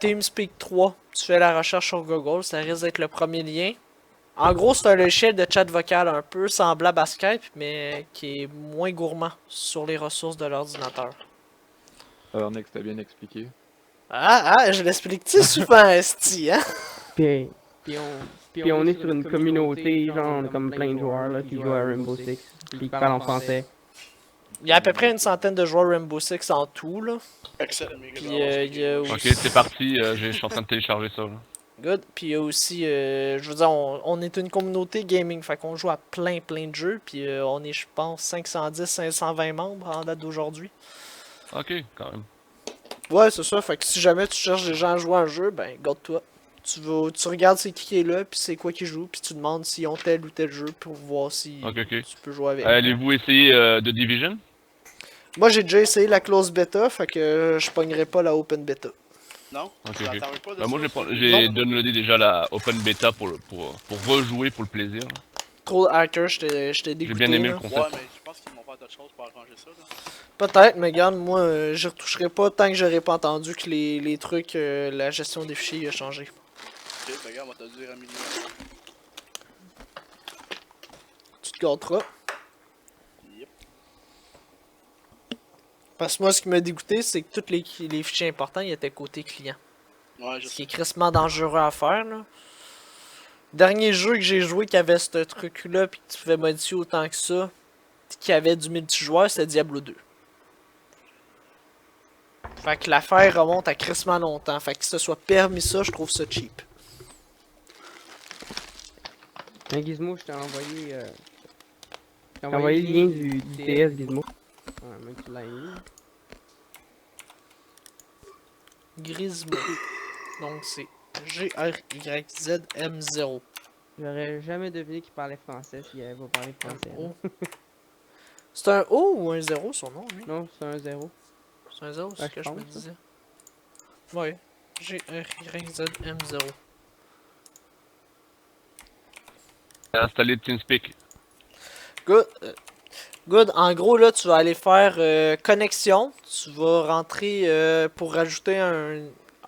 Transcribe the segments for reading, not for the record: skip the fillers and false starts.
TeamSpeak 3, tu fais la recherche sur Google, ça risque d'être le premier lien. En gros, c'est un logiciel de chat vocal un peu semblable à Skype, mais qui est moins gourmand sur les ressources de l'ordinateur. Alors, Next, t'as bien expliqué. Je l'explique-tu souvent, esti, hein? Puis, puis on est sur une communauté, genre, on est comme plein de joueurs là, qui jouent à Rainbow Six, puis qui parlent en français. Il y a à peu près une centaine de joueurs Rainbow Six en tout, là. Excellent. Puis il y a Ok, aussi... c'est parti, je suis en train de télécharger ça. Là. Good. Puis il y a aussi, je veux dire, on est une communauté gaming, fait qu'on joue à plein de jeux, puis on est, je pense, 510-520 membres en date d'aujourd'hui. Ok, quand même. Ouais, c'est ça, fait que si jamais tu cherches des gens à jouer à un jeu, ben, garde-toi. Tu regardes c'est qui est là, puis c'est quoi qui joue, puis tu demandes s'ils ont tel ou tel jeu pour voir si Ok. tu peux jouer avec. Allez-vous essayer The Division? Moi, j'ai déjà essayé la close beta, fait que je pognerai pas la open beta. Non? Ok, Ça ok. t'arrive pas de Bah, moi ça? j'ai downloadé déjà la Open Beta pour rejouer pour le plaisir. Là. Trop hacker, je t'ai dégoûté. J'ai bien aimé là. le concept. Ouais, mais je pense qu'ils vont faire d'autres choses pour arranger ça. Là. Peut-être, mais regarde, moi, j'y retoucherai pas tant que j'aurai pas entendu que les trucs, la gestion des fichiers a changé. Ok, ben regarde, on va te le dire à minuit. Tu te garderas. Yep. Parce que moi, ce qui m'a dégoûté, c'est que tous les fichiers importants, ils étaient côté client. Ouais, je Ce qui est sais. crissement dangereux à faire, là. Dernier jeu que j'ai joué qui avait ce truc-là, puis que tu pouvais modifier autant que ça, qui avait du multijoueur, c'était Diablo 2. Fait que l'affaire remonte à crissement longtemps. Fait que si ce soit permis ça, je trouve ça cheap. Un Gizmo, je t'ai envoyé le lien du DS Gizmo. Ouais, même tu l'as mis. Grismo. Donc c'est GRYZM0. J'aurais jamais deviné qu'il parlait français s'il avait pas parlé français. O. C'est un O ou un 0 son nom, lui? Non, c'est un 0. C'est un 0, c'est Ouais, ce que je je me pense, disais. Ouais. GRYZM0. Installer TeamSpeak. Good. Good. En gros, là, tu vas aller faire connexion. Tu vas rentrer pour rajouter un...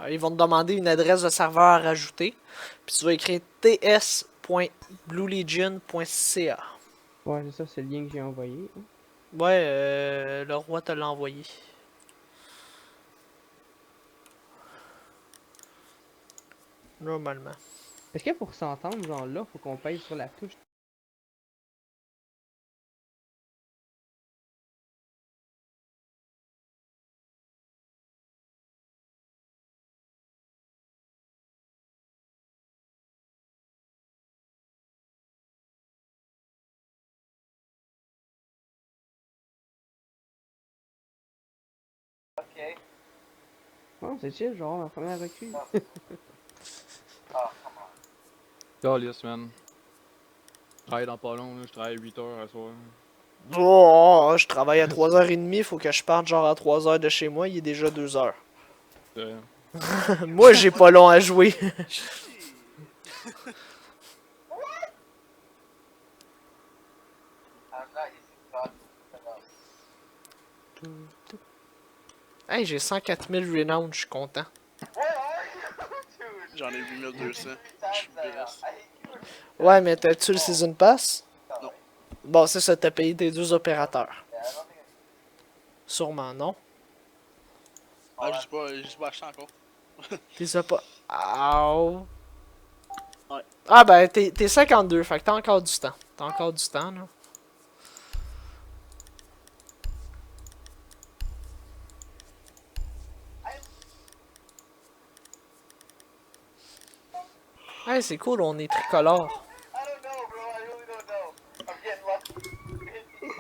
Ils vont te demander une adresse de serveur à rajouter. Puis tu vas écrire ts.bluelegion.ca. Ouais, c'est ça, c'est le lien que j'ai envoyé. Ouais, le roi te l'a envoyé. Normalement. Est-ce que pour s'entendre, genre là, faut qu'on pèse sur la touche? Non, c'est chill, genre, ma première recrue. Calice, man. Je travaille dans pas long, là. Je travaille 8 heures à soir. Oh, je travaille à 3h30, faut que je parte genre à 3h de chez moi, il est déjà 2h. Moi, j'ai pas long à jouer. Hey, j'ai 104 000 renown, je suis content. J'en ai 8200. Je suis BS. Ouais, mais t'as-tu le Season Pass? Non. Bon, c'est ça, t'as payé tes 2 opérateurs. Sûrement, non? Ah, je sais pas acheter encore. T'es as pas... Ow. Ouais. Ah ben, t'es 52, fait que t'as encore du temps. T'as encore du temps, là. Hey, c'est cool, on est tricolore.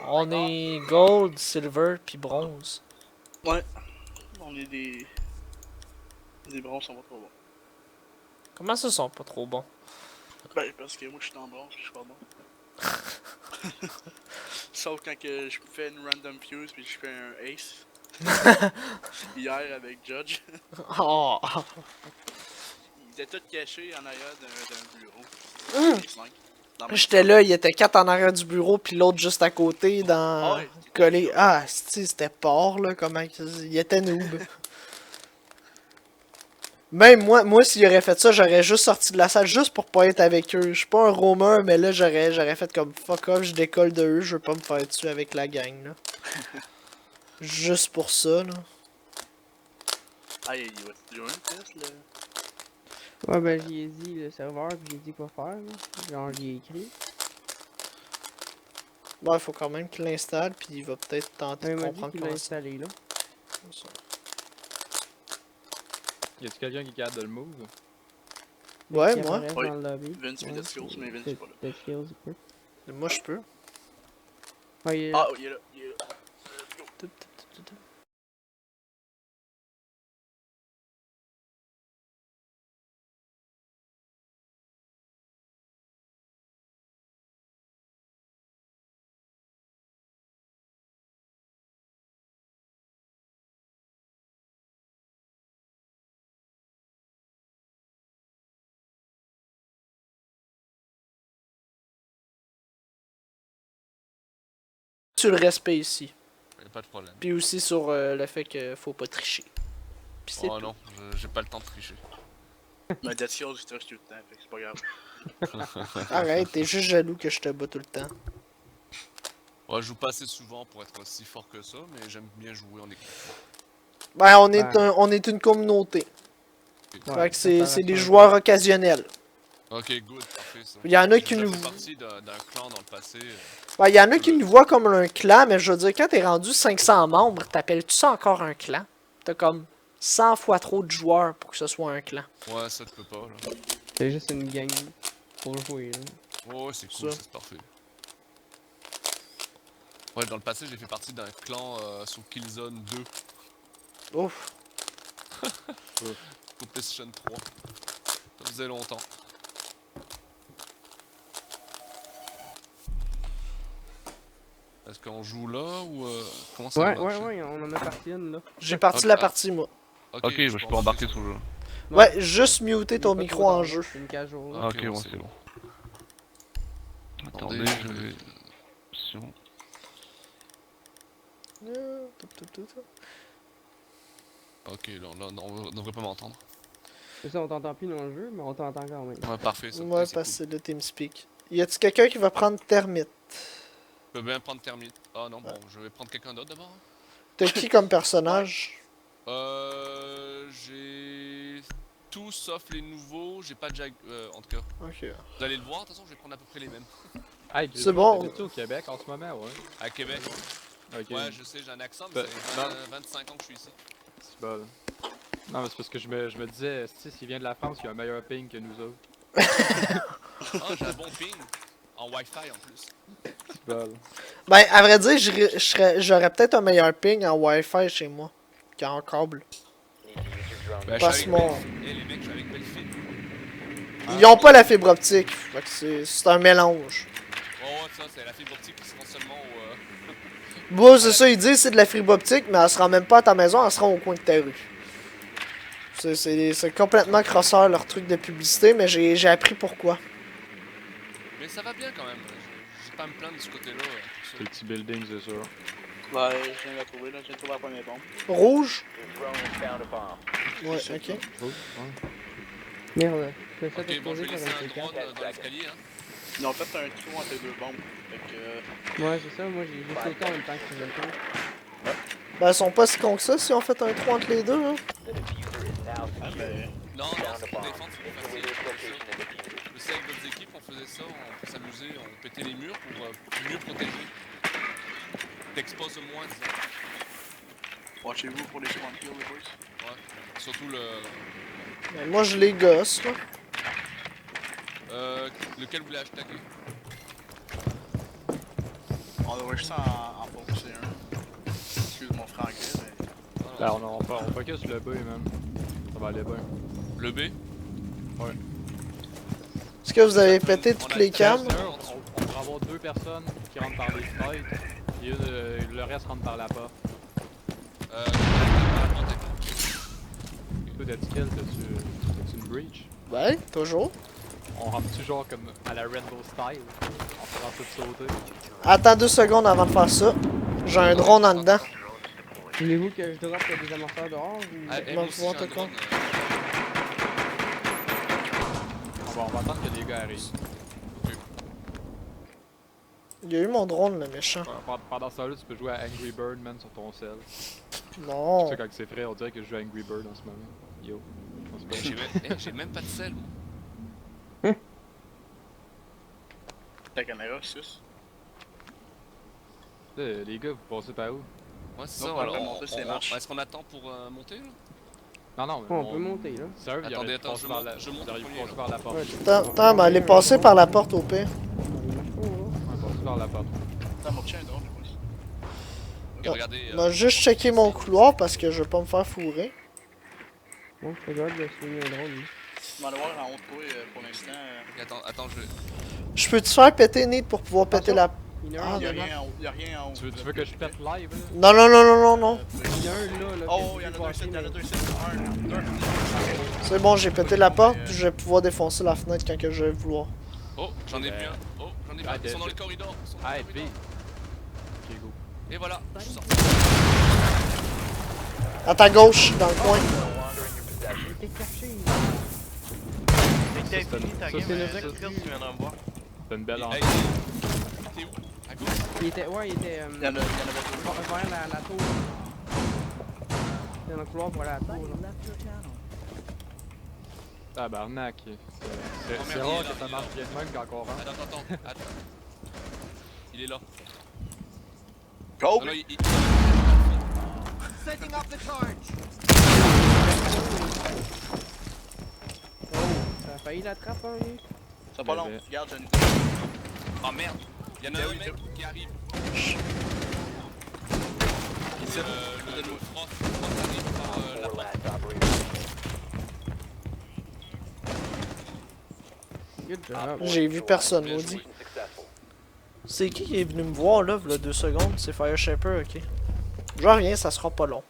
On est gold, silver, puis bronze. Ouais. On est des... Des bronzes sont pas trop bons. Comment ça, sont pas trop bons? Ben, parce que moi je suis en bronze, je suis pas bon. Sauf quand que je fais une random fuse puis je fais un ace. Hier avec Judge. Oh. Ils étaient tous cachés en arrière d'un bureau. Les cinq. J'étais là, il était 4 en arrière du bureau, puis l'autre juste à côté, dans... Ouais, collé. Ah, c'était porc, là, comment... Il était noob. Même moi s'il aurait fait ça, j'aurais juste sorti de la salle juste pour pas être avec eux. Je suis pas un roamer, mais là, j'aurais fait comme fuck off, je décolle de eux, je veux pas me faire tuer avec la gang, là. Juste pour ça, là. Ah, il va te jouer un test, là. Ouais, ben j'y ai dit le serveur, puis j'ai dit quoi faire, là. Genre, j'y ai écrit. Ouais, faut quand même qu'il l'installe, puis il va peut-être tenter Il de m'a dit comprendre qu'il l'a comment ça. installé, là. Y'a-tu quelqu'un qui est capable de le move? Ouais, Qui moi. apparaît Ouais. dans le lobby. Vince fait Ouais. des skills, mais Vince est pas là. T'as skills, il peut. Moi, je peux. Ouais, il est Ah, là. il est là, il est là. Let's go. Sur le respect ici. Y'a pas de problème. Puis aussi sur le fait que faut pas tricher. Puis c'est Oh tout. non, j'ai pas le temps de tricher. Mais Dead Skills, je triche tout le temps, fait que c'est pas grave. Arrête, t'es juste jaloux que je te bats tout le temps. Ouais, je joue pas assez souvent pour être si fort que ça, mais j'aime bien jouer en équipe. Ben, on est, Ouais. on est une communauté. Ouais, Fait que ça c'est paraît des pas joueurs occasionnels. Ok, good, parfait ça. Il y en a J'ai qui déjà nous... fait partie d'un clan dans le passé. Ben, il y en a qui nous voient comme un clan, mais je veux dire, quand t'es rendu 500 membres, t'appelles-tu ça encore un clan? T'as comme 100 fois trop de joueurs pour que ce soit un clan. Ouais, ça tu peux pas là. C'est juste une gang pour jouer, là. Ouais, c'est cool, Ça. ça, c'est parfait. Ouais, dans le passé, j'ai fait partie d'un clan sur Killzone 2, Ouf. pour PlayStation 3. Ça faisait longtemps. Est-ce qu'on joue là ou comment ça Ouais, marche? ouais, on en a parti une, là. J'ai parti Ok, la ah. partie, moi. Ok, je peux embarquer sur le jeu. Ouais, juste muter Il ton est pas micro trop en tard, jeu. C'est une cage au Ah, ok, ouais, c'est bon. Attendez, je vais... Option. Ok, là, on devrait pas m'entendre. C'est ça, on t'entend plus dans le jeu, mais on t'entend quand même. Ouais, parfait, ça. Ouais, c'est parce que cool. c'est le TeamSpeak. Y a-tu quelqu'un qui va prendre Termite? Je peux bien prendre Termite. Ah non, bon, je vais prendre quelqu'un d'autre d'abord. T'as qui comme personnage? J'ai tout sauf les nouveaux, j'ai pas de en tout cas. Ok. Vous allez le voir, de toute façon, je vais prendre à peu près les mêmes. Hey, C'est bon. T'es au Québec en ce moment, ouais. À Québec. Ok. Ouais, je sais, j'ai un accent, mais Ben, ça non. fait 25 ans que je suis ici. C'est bon. Non, mais c'est parce que je me disais, si s'il vient de la France, il a un meilleur ping que nous autres. Ah, j'ai un bon ping. En Wi-Fi en plus. C'est bon. Ben, à vrai dire, j'aurais peut-être un meilleur ping en Wi-Fi chez moi qu'en câble. Ben, Passe je suis mon- avec les mecs, je suis avec Belfit. Ils ont pas la fibre optique. Fait que c'est un mélange. Oh, ouais, ça, c'est la fibre optique qui se rend seulement au. Bon, c'est ça, ils disent c'est de la fibre optique, mais elle se rend même pas à ta maison, elle se rend au coin de ta rue. C'est complètement crosseur leur truc de publicité, mais j'ai appris pourquoi. Mais ça va bien quand même. J'ai pas à me plaindre de ce côté-là. Pour C'est le petit building, c'est sûr. Ouais, je viens de la trouver, là. Je viens de trouver la première bombe. Rouge? Ouais, ok. Oh, ouais. Merde, je fais ça Ok, bon, je exploser vais par laisser un un drone C4. dans l'escalier. Hein. Ils ont fait un trou entre les deux bombes. Fait que. Ouais, c'est ça, moi j'ai sauté en même temps que je faisais le tour. Ben, ils sont pas si cons que ça si on fait un trou entre les deux, hein. Ah, ben. Non, non, c'est pour défendre, c'est plus facile. Je sais, avec d'autres équipes, on faisait ça, on s'amusait, on pétait les murs pour mieux protéger. T'exposes moins, disons. Watchez-vous pour les spawn kills, les boys. Ouais. Surtout le. Ben, moi, je les gosse, là. Lequel vous voulez hashtagger? On devrait juste en focuser un. Excuse mon franglais, mais. Là, on focus sur le B, man. Ça va aller bien. Le B? Est-ce que vous avez pété On toutes a les cams? On pourrait avoir deux personnes qui rentrent par les fenêtres, et le reste rentre par la porte. Par la porte avec Toi, t'as dit quelle? T'as-tu une breach? Ouais, toujours. On rentre-tu genre comme à la Rainbow style? On faisant tout sauter. Attends 2 secondes avant de faire ça. J'ai un drone en dedans. Voulez-vous que je drop des amorceurs dehors ou... Ah, Bon, moi aussi, voir j'ai un t'as quoi? drone, va attendre que les gars arrivent. Il y a eu mon drone, le méchant. Pendant ce temps-là, tu peux jouer à Angry Bird, man, sur ton cell. Non. Tu sais, quand c'est frais, on dirait que je joue à Angry Bird en ce moment. Yo. Je pense pas. J'ai même pas de sel. Ta caméra, sus. Là, les gars, vous passez par où? Ouais, c'est Donc, ça. on Alors, va monter ces marches. est-ce qu'on attend pour monter là? Non, non, mais On peut monter là. Sérieux, il Attendez, aurait attends, passé je par monte- la... je monte il aurait en pu premier, passer par la porte. Ouais. Attends, mais allez passer par la porte au pire. Ouais, passer par la porte. Attends, mon chien est drôle, je pense. Ok, regardez. On va juste checker mon couloir parce que je veux pas me faire fourrer. Bon, je regarde le swing un drone. On va aller voir en haut de toi pour l'instant. Ok, attends, Je peux te faire péter, Nate, pour pouvoir péter la... Il y en a Ah, un, Y'a il y en a rien en haut. Y'a rien en haut. Tu veux que je pète live, là? Non, non, non, non, non, non. un là. Oh, y'en a deux sites, y'en a deux sites. Un, deux. C'est bon, j'ai pété la porte, je vais pouvoir défoncer la fenêtre quand que je vais vouloir. Oh, j'en ai vu un. Oh, j'en ai vu un. Ils sont dans le corridor. Ils sont dans le Ah, B. corridor. Ok, go. Et voilà, je suis sorti. À ta gauche, dans le coin. Il était caché. T'as fini ta game, c'est le Zach, vrai tu viendras me voir. C'est une belle Hey, entrée. t'es où? À gauche? Il était, ouais, il était Y'en avait deux. vers la tour. Il est dans le couloir pour aller à la tour. Là. Tabarnak. C'est merde, rare il est que là, ça il est marche là. bien de même quand on rentre. Attends. Il est là. Go! Non, non, il... Ça a failli la trappe, hein, lui. C'est pas long. Mais- Regarde, Johnny. Oh merde! Y'en a un mec qui arrive. C'est le Frost. Frost arrive par la porte. Good job. J'ai vu personne, Bien maudit. joué. C'est qui est venu me voir là, v'là 2 secondes? C'est Fire Shaper, ok. Je reviens, ça sera pas long.